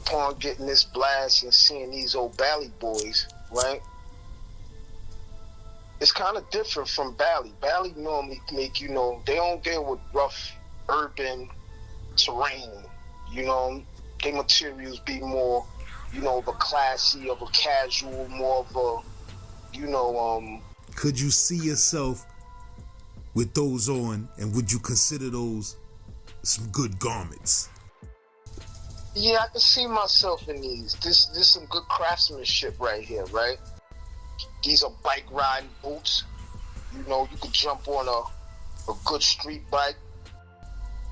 upon getting this blast and seeing these old Bally boys, right? It's kind of different from Bally. Bally normally make, you know, they don't deal with rough urban terrain. You know, their materials be more, you know, of a classy, of a casual, more of a, you know, Could you see yourself with those on, and would you consider those some good garments? Yeah, I can see myself in these. This some good craftsmanship right here, right? These are bike riding boots. You know, you could jump on a good street bike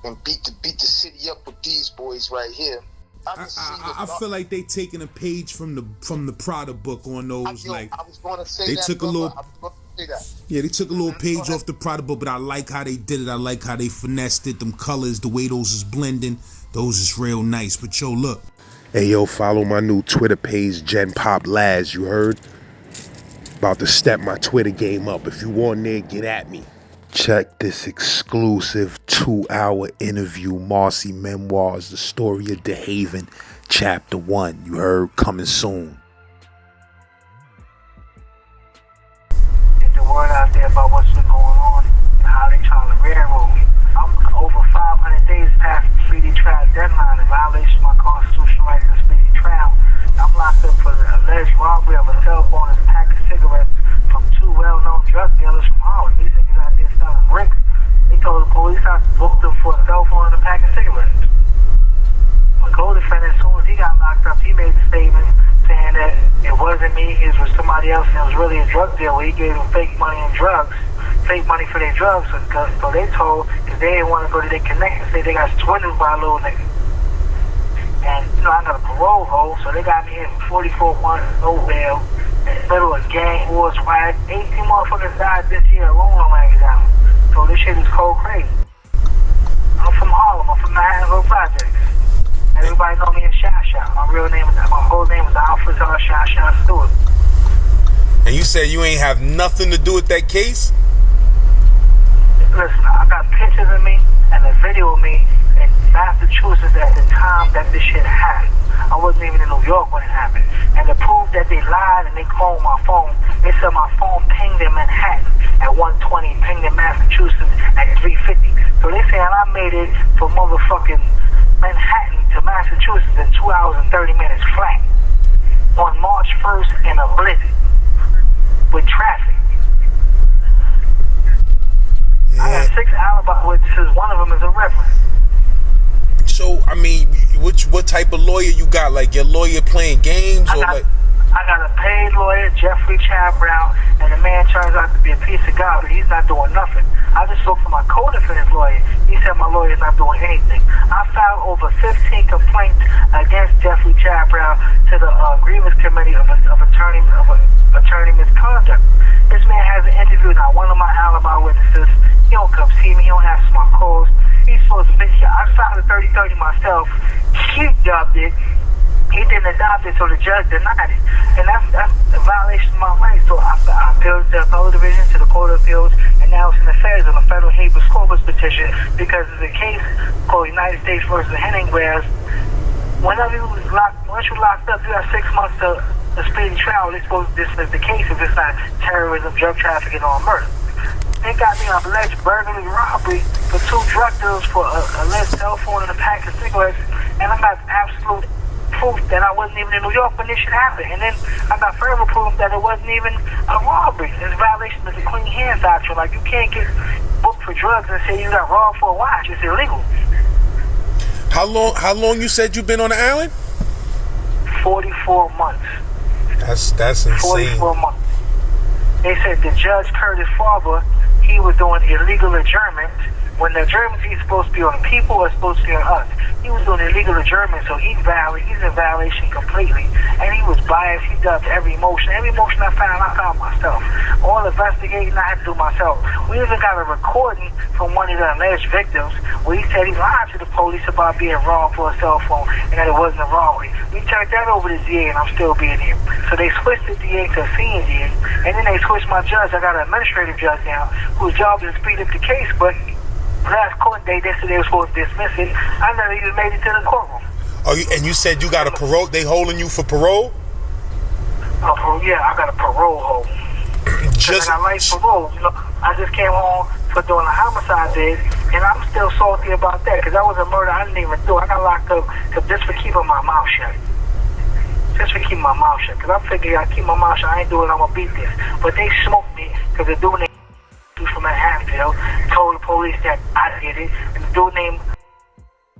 and beat the city up with these boys right here. I feel like they taking a page from the Prada book on those. I was going to say they that. They took a little. Yeah, they took a little page off the Prada book, but I like how they did it. I like how they finessed it. Them colors, the way those is blending, those is real nice. But yo, look. Hey yo, follow my new Twitter page, Gen Pop Laz. You heard? About to step my Twitter game up. If you want there, get at me. Check this exclusive 2-hour interview, Marcy Memoirs, the story of the Haven, Chapter 1. You heard? Coming soon. Get the word out there about what's been going on and how they trying to railroad me. I'm over 500 days past the speedy trial deadline in violation of my constitutional rights to speedy trial. I'm locked up for the alleged robbery of a cell phone and a pack of cigarettes from two well-known drug dealers from Harlem. These niggas out there selling bricks. They told the police I booked them for a cell phone and a pack of cigarettes. My co-defendant, as soon as he got locked up, he made a statement saying that it wasn't me, it was somebody else, and it was really a drug dealer. He gave them fake money and drugs, fake money for their drugs. So they told, because they didn't want to go to their connect and say they got swindled by a little nigga. And, you know, I got a parole hold, so they got me here for 44 months, no bail, in the middle of gang wars, right? 18 motherfuckers died this year alone on Rikers Island. So this shit is cold crazy. I'm from Harlem, I'm from Manhattanville projects. Everybody know me as Shot. My whole name is Alfred R. Shot Stewart. And you said you ain't have nothing to do with that case? Listen, I got pictures of me and a video of me in Massachusetts at the time that this shit happened. I wasn't even in New York when it happened. And to prove that they lied and they called my phone, they said my phone pinged in Manhattan at 120, pinged in Massachusetts at 350. So they saying I made it from motherfucking Manhattan to Massachusetts in 2 hours and 30 minutes flat on March 1st in a blizzard with traffic. Yeah. I got 6 alibi witnesses. One of them is a reverend. So, I mean, what type of lawyer you got? Like your lawyer playing games or like? I got a paid lawyer, Jeffrey Chad Brown, and the man turns out to be a piece of God, but he's not doing nothing. I just spoke to my co-defendant's lawyer. He said my lawyer's not doing anything. I filed over 15 complaints against Jeffrey Chad Brown to the grievance committee of attorney misconduct. This man hasn't interviewed not one of my alibi witnesses. He don't come see me. He don't answer my calls. He's supposed to be here. I filed a 30-30 myself. He dubbed it. He didn't adopt it, so the judge denied it. And that's a violation of my rights. So I appealed to the appellate division, to the Court of Appeals, and now it's in the affairs of a federal habeas corpus petition because of the case called United States versus Henningware. Once you're locked up, you have 6 months to a speedy trial. They're supposed to dismiss the case if it's not terrorism, drug trafficking, or murder. They got me on alleged burglary, robbery for 2 drug deals for a alleged cell phone and a pack of cigarettes, and I got absolute proof that I wasn't even in New York when this shit happened. And then I got further proof that it wasn't even a robbery. It's a violation of the clean hands doctrine. Like, you can't get booked for drugs and say you got robbed for a watch. It's illegal. How long you said you've been on the island? 44 months. That's insane. 44 months. They said the Judge Curtis Farber, he was doing illegal adjournment when the adjournment is supposed to be on the people or supposed to be on us. He was doing illegal adjournment, so he's in violation completely. And he was biased. He dubbed every motion. Every motion I found myself. All investigating I had to do myself. We even got a recording from one of the alleged victims where he said he lied to the police about being robbed for a cell phone and that it wasn't a robbery. We turned that over to DA and I'm still being here. So they switched the DA to a senior DA, and then they switched my judge. I got an administrative judge now whose job is to speed up the case, but last court date, they said they were supposed to dismiss it. I never even made it to the courtroom. Oh, and you said you got a parole? They holding you for parole? Yeah, I got a parole hold. Just I got life parole. You know, I just came home for doing a homicide bid, and I'm still salty about that because that was a murder I didn't even do. I got locked up just for keeping my mouth shut. Just for keeping my mouth shut. Because I figured I keep my mouth shut, I ain't doing it, I'm going to beat this. But they smoked me because the dude named from Manhattanville told the police that I did it. And the dude named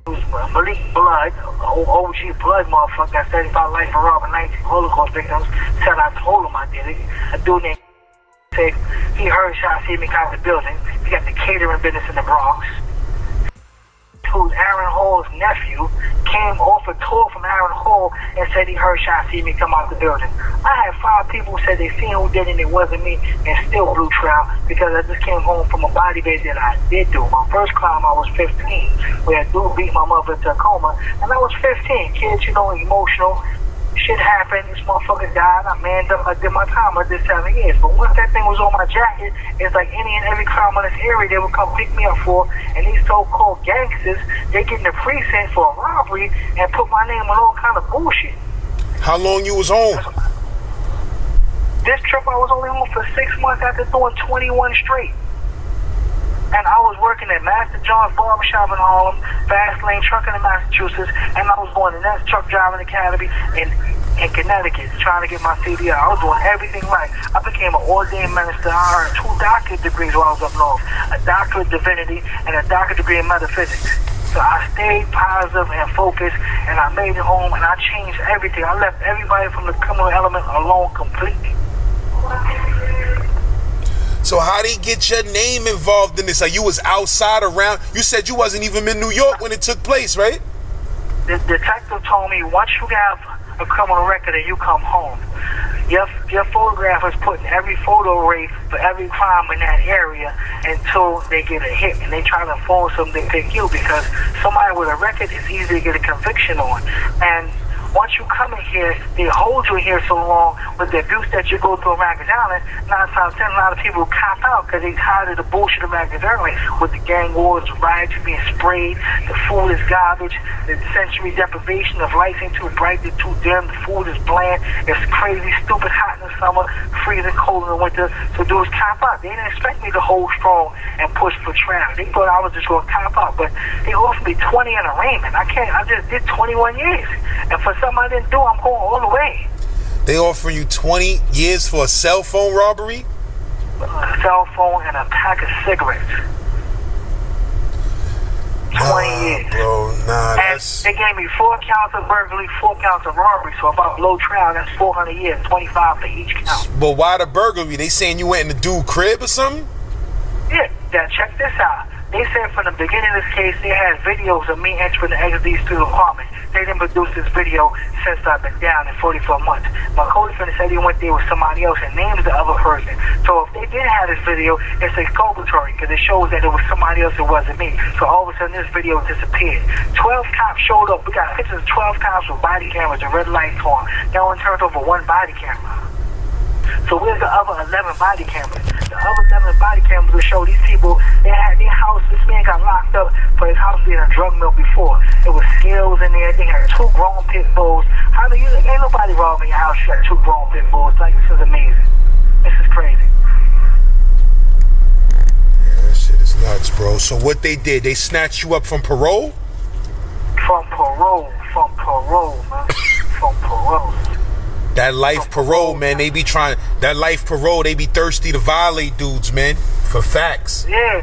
Malik Blood, OG Blood motherfucker, got 35 life for robbing 19 Holocaust victims, said I told him I did it. A dude named said he heard shots see me come out of the building. He got the catering business in the Bronx. Who's Aaron Hall's nephew, came off a tour from Aaron Hall and said he heard shots see me come out the building. I had 5 people who said they seen who did it and it wasn't me, and still blew trial because I just came home from a body bed that I did do. My first crime I was 15, where a dude beat my mother into a coma, and I was 15. Kids, you know, emotional. Shit happened, this motherfucker died, I manned up, I did my time, I did 7 years. But once that thing was on my jacket, it's like any and every crime in this area they would come pick me up for, and these so-called gangsters, they get in the precinct for a robbery and put my name on all kind of bullshit. How long you was home? This trip I was only home for 6 months after doing 21 straight. And I was working at Master John's Barbershop in Harlem, Fast Lane Trucking in Massachusetts, and I was going to the next truck driving academy in Connecticut, trying to get my CDL. I was doing everything right. I became an ordained minister. I earned 2 doctorate degrees while I was up north, a doctorate of divinity and a doctorate degree in metaphysics. So I stayed positive and focused, and I made it home, and I changed everything. I left everybody from the criminal element alone completely. So how did he get your name involved in this? Like you was outside around. You said you wasn't even in New York when it took place, right? The detective told me once you have a criminal record and you come home, your photograph is put in every photo array for every crime in that area until they get a hit, and they try to force them to pick you because somebody with a record is easy to get a conviction on. And once you come in here, they hold you here so long with the abuse that you go through in Rikers Island. 9 times 10, a lot of people cop out because they tired of the bullshit of Rikers Island with the gang wars, the riots being sprayed, the food is garbage, the sensory deprivation of lights ain't too bright, they're too dim, the food is bland, it's crazy, stupid hot in the summer, freezing cold in the winter. So dudes cop out. They didn't expect me to hold strong and push for trial. They thought I was just going to cop out, but they offered me 20 in arraignment. I just did 21 years. And for something I didn't do, I'm going all the way. They offer you 20 years for a cell phone robbery? A cell phone and a pack of cigarettes. 20 years. Bro, nah, and they gave me 4 counts of burglary, 4 counts of robbery. So if I blow trial, that's 400 years, 25 for each count. But why the burglary? They saying you went in the dude's crib or something? Yeah, now check this out. They said from the beginning of this case, they had videos of me entering and exiting these 2 apartments. They didn't produce this video since I've been down in 44 months. My co-defendant said he went there with somebody else and named the other person. So if they did have this video, it's exculpatory because it shows that it was somebody else, it wasn't me. So all of a sudden this video disappeared. 12 cops showed up. We got pictures of 12 cops with body cameras and red lights on. That one turned over 1 body camera. So where's the other 11 body cameras? The other 11 body cameras will show these people, they had their house, this man got locked up for his house being a drug mill before. There was scales in there, they had 2 grown pit bulls. How do you, ain't nobody robbing your house, you got 2 grown pit bulls. Like, this is amazing. This is crazy. Yeah, that shit is nuts, bro. So what they did, they snatched you up from parole? From parole, man. From parole. That life parole, man, they be trying, that life parole, they be thirsty to violate dudes, man, for facts. Yeah,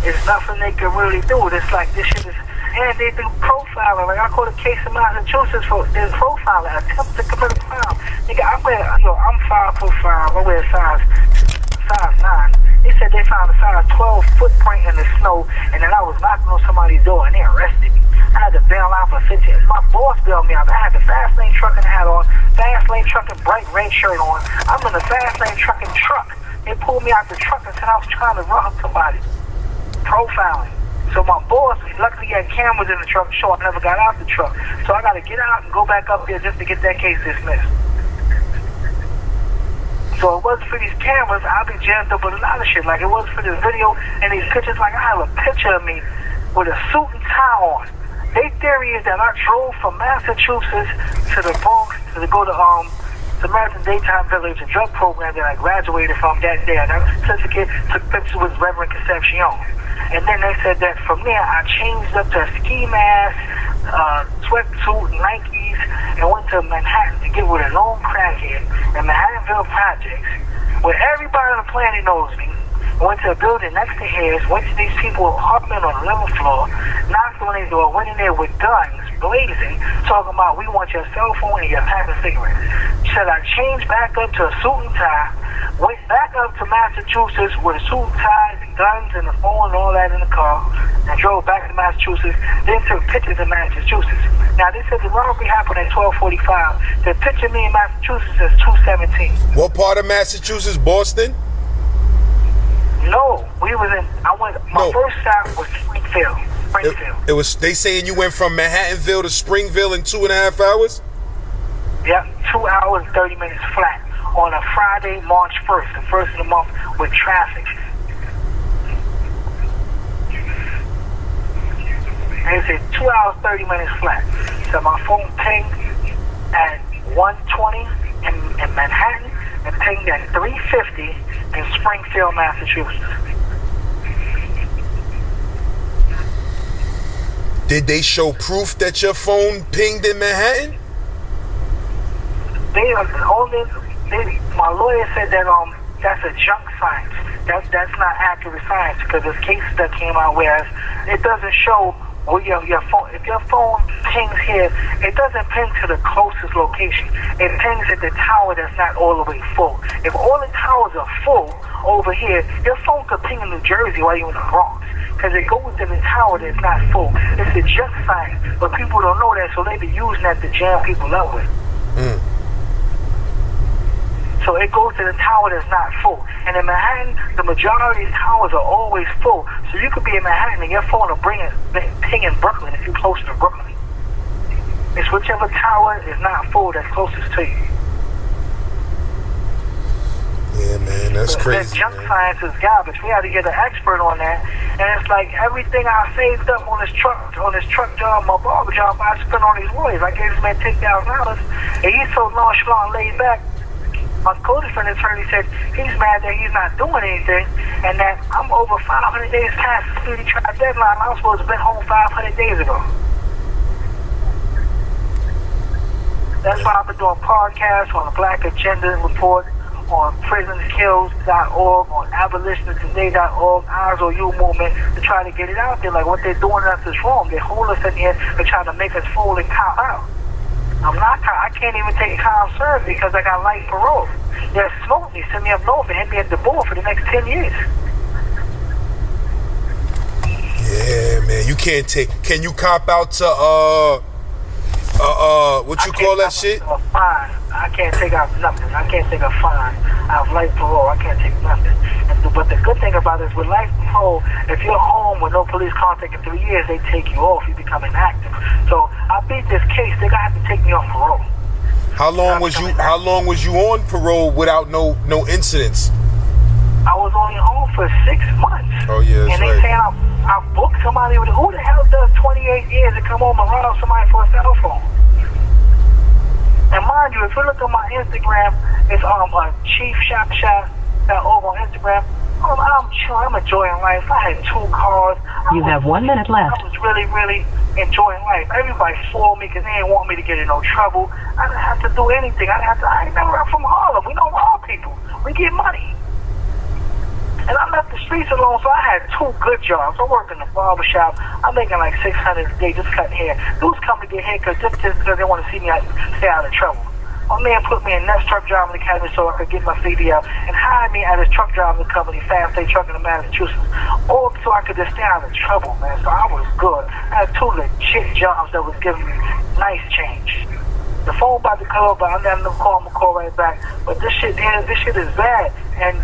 it's nothing they can really do. It's like, this shit is, and they do profiling. Like, I caught a case in Massachusetts for this profiling, attempt to commit a crime. Nigga, I'm 5'5", I wear size 9. They said they found a size 12 footprint in the snow, and then I was knocking on somebody's door, and they arrested me. I had to bail out for 15. My boss bailed me out. I had the Fast Lane Trucking hat on, Fast Lane Trucking bright red shirt on. I'm in the Fast Lane Trucking truck. They pulled me out the truck and said I was trying to rob somebody. Profiling. So my boss, luckily he had cameras in the truck, so I never got out the truck. So I got to get out and go back up there just to get that case dismissed. So it wasn't for these cameras, I'd be jammed up with a lot of shit. Like, it wasn't for this video and these pictures. Like, I have a picture of me with a suit and tie on. Their theory is that I drove from Massachusetts to the Bronx to go to Samaritan Daytime Village, a drug program that I graduated from that day. I got a certificate, took pictures with Reverend Concepcion. And then they said that from there I changed up to a ski mask, sweatsuit, Nikes, and went to Manhattan to get with a known crackhead in Manhattanville projects, where everybody on the planet knows me. Went to a building next to his, went to these people apartment on the 11th floor, knocked on their door, went in there with guns blazing, talking about we want your cell phone and your pack of cigarettes. Said I changed back up to a suit and tie, went back up to Massachusetts with a suit and tie, and guns and the phone and all that in the car, and drove back to Massachusetts, then took pictures in Massachusetts. Now they said the robbery happened at 12:45. The picture of me in Massachusetts is 2:17. What part of Massachusetts? Boston? No, we was in. My first stop was Springfield. It was. They saying you went from Manhattanville to Springfield in 2.5 hours. Yep, 2 hours 30 minutes flat on a Friday, March 1st, the first of the month with traffic. And it said 2 hours 30 minutes flat. So my phone pinged at 1:20 in Manhattan and pinged at 3:50 in Springfield, Massachusetts. Did they show proof that your phone pinged in Manhattan? My lawyer said that that's a junk science. That's not accurate science because there's cases that came out where it doesn't show where your phone. If your phone pings here, it doesn't ping to the closest location. It pings at the tower that's not all the way full. If all the towers are full over here, your phone could ping in New Jersey while you're in the Bronx. Because it goes to the tower that's not full. It's a junk science, but people don't know that, so they be using that to jam people up with. So it goes to the tower that's not full. And in Manhattan, the majority of towers are always full. So you could be in Manhattan and your phone will ping in Brooklyn if you're close to Brooklyn. It's whichever tower is not full that's closest to you. Yeah, man, that's crazy. That junk science is garbage. We had to get an expert on that. And it's like everything I saved up on this truck job, my barber job, I spent on these lawyers. I gave this man $10,000, and he's so nonchalant, laid back. My co-defendant attorney said he's mad that he's not doing anything, and that I'm over 500 days past the speedy trial deadline. I was supposed to have been home 500 days ago. That's why I've been doing podcasts on the Black Agenda Report, on prisonskills.org, on abolitionisttoday.org, Eyes on You movement, to try to get it out there. Like what they're doing to us is wrong. They hold us in here and try to make us fold and cop out. I can't even take time served because I got life parole. They'll smoke me, send me up north, and hit me at the board for the next 10 years. Yeah, man, you can't take. Can you cop out to what you call that shit? A fine. I can't take out nothing. I can't take a fine. I have life parole. I can't take nothing. But the good thing about it is with life parole, if you're home with no police contact in 3 years, they take you off. You become inactive. So I beat this case. They're gonna have to take me off parole. How long was you on parole without no incidents? I was only home for 6 months. Oh yeah, that's and they right. say I booked somebody with who the hell does 28 years to come home and rob somebody for a cell phone? And mind you, if you look at my Instagram, it's Chief Shop over on Instagram. I'm chilling. I'm enjoying life. I had 2 cars. You have 1 minute left. I was really, really enjoying life. Everybody for me because they didn't want me to get in no trouble. I didn't have to do anything. I ain't never I'm from Harlem. We don't rob people. We get money. And I left the streets alone, so I had 2 good jobs. I work in the barber shop. I'm making like $600 a day just cutting hair. Dudes come to get haircuts just because they want to see me stay out of trouble. My man put me in next truck driving academy so I could get my CD out and hired me at his truck driving company, Fast Day Trucking in Massachusetts, all so I could just stay out of trouble, man. So I was good. I had 2 legit jobs that was giving me nice change. The phone about to cut off, but I'm not gonna call. I'm gonna call right back. But this shit is bad, and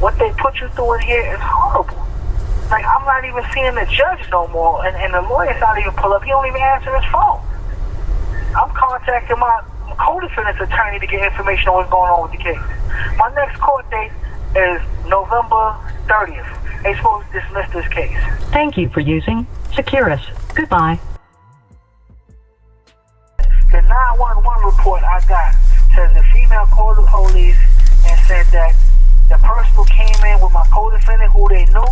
what they put you through in here is horrible. Like, I'm not even seeing the judge no more, and the lawyer's not even pull up. He don't even answer his phone. I'm contacting my co-defendant's attorney to get information on what's going on with the case. My next court date is November 30th. They're supposed to dismiss this case. Thank you for using Securus. Goodbye. 911 report I got says the female called the police and said that the person who came in with my co-defendant, who they knew,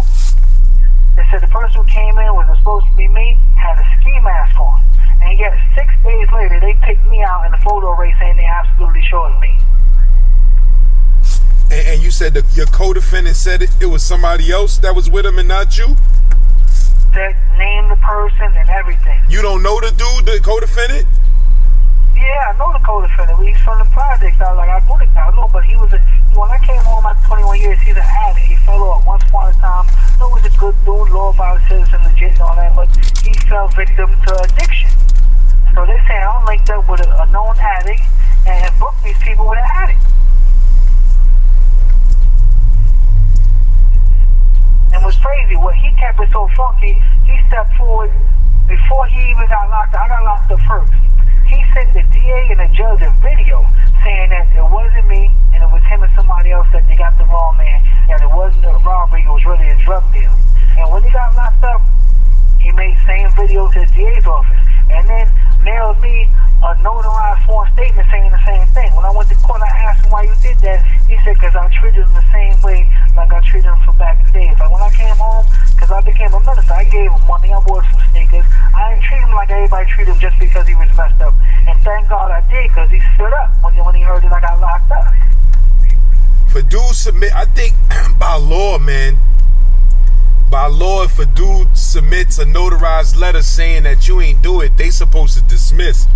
they said the person who came in was supposed to be me, had a ski mask on. And yet 6 days later, they picked me out in the photo array saying they absolutely sure it's me. And you said that your co-defendant said it was somebody else that was with him and not you? That named the person and everything. You don't know the dude, the co-defendant? Yeah, I know the co-defendant. He's from the projects. I know the guy. I know, but he was when I came home after 21 years, he's an addict. He fell off once upon a time. He was a good dude, law-abiding citizen, legit and all that, but he fell victim to addiction. So they say I'm linked up with a known addict and booked these people with an addict. And what's crazy, what he kept it so funky, he stepped forward before he even got locked up. I got locked up first. He sent the DA and the judge a video saying that it wasn't me and it was him and somebody else, that they got the wrong man, that it wasn't a robbery, it was really a drug deal. And when he got locked up, he made the same video to the DA's office and then mailed me a notarized sworn statement saying the same thing. When I went to court, I asked him why you did that. He said, because I treated him the same way like I treated him for back in the days. Like when I came home, because I became a minister, I gave him money, I bought some sneakers. I didn't treat him like everybody treated him just because he was messed up. And thank God I did, because he stood up when he heard that I got locked up. For dudes submit, I think by law, man, by law, if a dude submits a notarized letter saying that you ain't do it, they supposed to dismiss.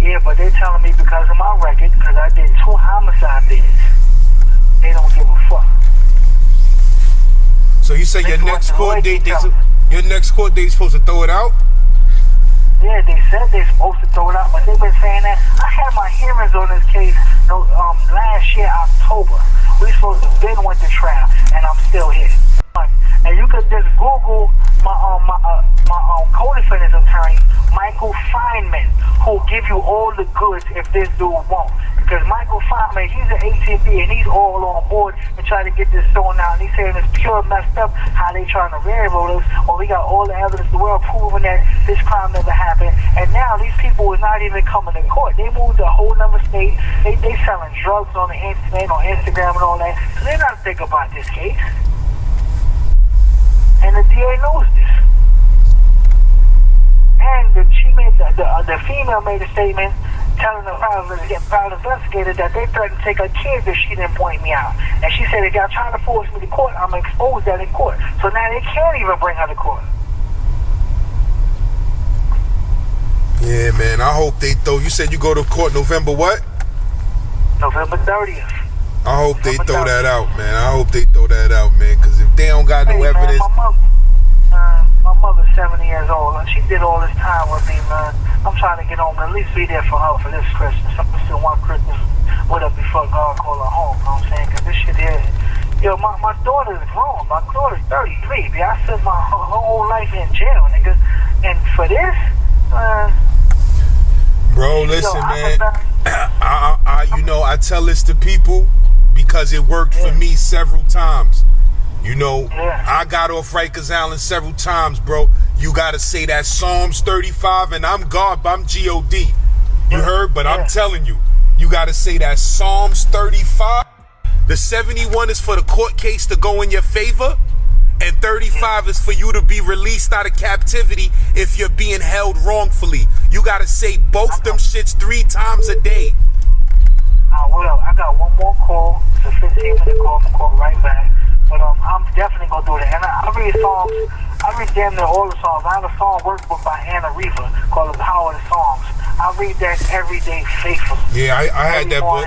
Yeah, but they're telling me because of my record, because I did 2 homicide bids, they don't give a fuck. So you say your next court date, your next court date supposed to throw it out? Yeah, they said they're supposed to throw it out, but they've been saying that. I had my hearings on this case last year, October. We supposed to then went to trial, and I'm still here. And you could just Google my co-defendant's attorney, Michael Feynman, who'll give you all the goods if this dude won't. Because Michael Feynman, he's an ATB and he's all on board and trying to get this thrown out. And he's saying it's pure messed up how they trying to railroad us. Or we got all the evidence in the world proving that this crime never happened. And now these people are not even coming to court. They moved to a whole nother state. They selling drugs on the internet, on Instagram and all that. So they're not thinking about this case. And the DA knows this. And the female made a statement telling the private investigator that they threatened to take her kids if she didn't point me out. And she said, if y'all trying to force me to court, I'm going to expose that in court. So now they can't even bring her to court. Yeah, man, I hope they throw. You said you go to court November what? November 30th. I hope they throw that out, man. I hope they throw that out, man. Because if they don't got no evidence. My mother's 70 years old, and she did all this time with me, man. I'm trying to get home and at least be there for her for this Christmas. I'm still one Christmas with her before God call her home, you know what I'm saying? Because this shit here, yo, my daughter's grown. My daughter's 33. I spent my whole life in jail, nigga. And for this, bro, listen, man. I tell this to people because it worked for me several times. You know, I got off Rikers Island several times, bro. You gotta say that Psalms 35, and I'm God, I'm G-O-D. You heard? But I'm telling you, you gotta say that Psalms 35. The 71 is for the court case to go in your favor, and 35 is for you to be released out of captivity if you're being held wrongfully. You gotta say both them shits 3 times a day. I will. I got one more call. It's a 15-minute call. I'm gonna call right back. But I'm definitely gonna do that. And I read Psalms. I read damn near all the Psalms. I have a Psalm workbook by Anna Reefer called The Power of the Psalms. I read that every day faithfully. Yeah, I had that book.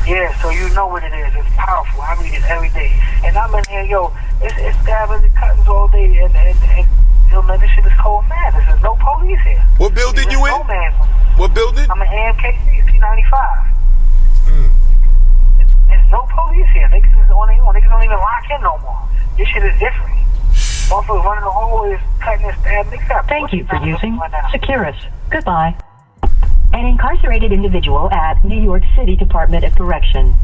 Yeah, so you know what it is. It's powerful. I read it every day. And I'm in here, yo, it's stabbing and cuttings all day. And yo, man, this shit is cold mad. There's no police here. What building you in? No man. What building? I'm in AMKC, P95. There's no police here. Niggas don't even lock in no more. This shit is different. Motherfuckers running the hallways, cutting and stabbing. Thank you for using Securus. Goodbye. An incarcerated individual at New York City Department of Correction.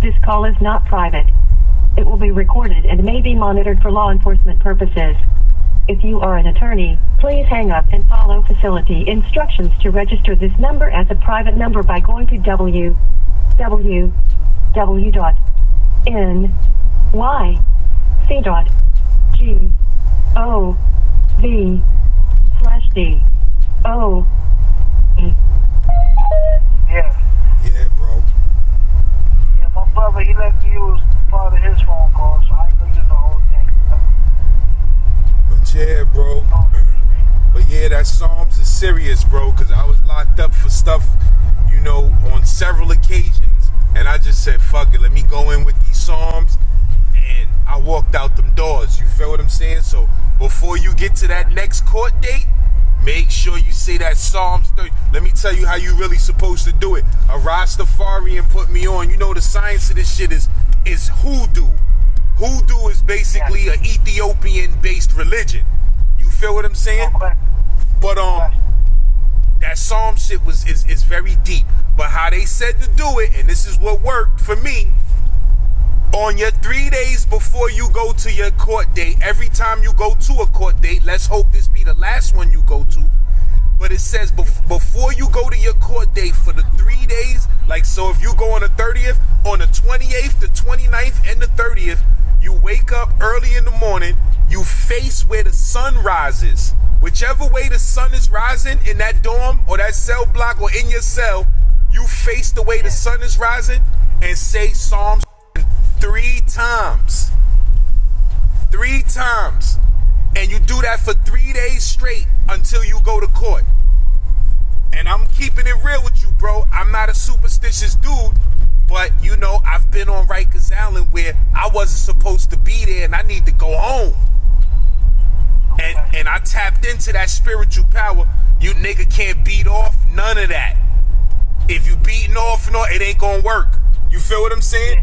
This call is not private. It will be recorded and may be monitored for law enforcement purposes. If you are an attorney, please hang up and follow facility instructions to register this number as a private number by going to www.nyc.gov/D-O-E. Yeah. Yeah, bro. Yeah, my brother, he let me use part of his phone call, so I ain't gonna use the whole thing. But yeah, bro. But yeah, that Psalms is serious, bro, because I was locked up for stuff, you know, on several occasions, and I just said, fuck it, let me go in with these Psalms, and I walked out them doors. You feel what I'm saying? So before you get to that next court date, make sure you say that Psalms 30. Let me tell you how you really supposed to do it. A Rastafarian put me on. You know the science of this shit is hoodoo. Hoodoo is basically an Ethiopian-based religion. You feel what I'm saying? But that Psalm shit is very deep. But how they said to do it, and this is what worked for me, on your 3 days before you go to your court date, every time you go to a court date, let's hope this be the last one you go to, but it says before you go to your court date for the 3 days, like, so if you go on the 30th, on the 28th, the 29th, and the 30th, you wake up early in the morning, you face where the sun rises. Whichever way the sun is rising in that dorm or that cell block or in your cell, you face the way the sun is rising and say Psalms 3 times. 3 times. And you do that for 3 days straight until you go to court. And I'm keeping it real with you, bro. I'm not a superstitious dude, but you know, I've been on Rikers Island where I wasn't supposed to be there and I need to go home. And I tapped into that spiritual power. You nigga can't beat off none of that. If you beating off and all, it ain't gonna work. You feel what I'm saying?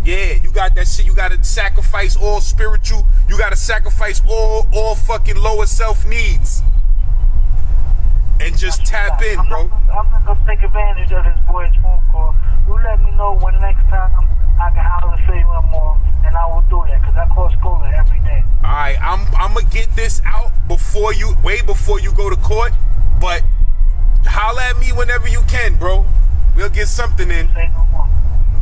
Yeah, you got that shit. You gotta sacrifice all spiritual. You gotta sacrifice all fucking lower self needs. And just tap in, bro. I'm not gonna take advantage of this boy's phone call. You let me know when next time I can holler for you more, and I will do that, because I call school every day. Alright, I'm gonna get this out way before you go to court, but holler at me whenever you can, bro. We'll get something in. Say no more.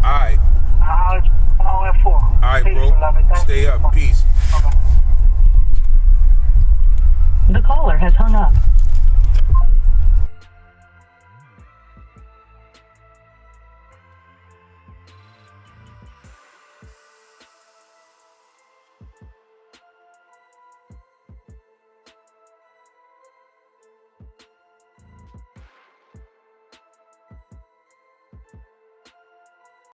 Alright. I'll holler at 4. Alright, bro. Stay up. Peace. Okay. The caller has hung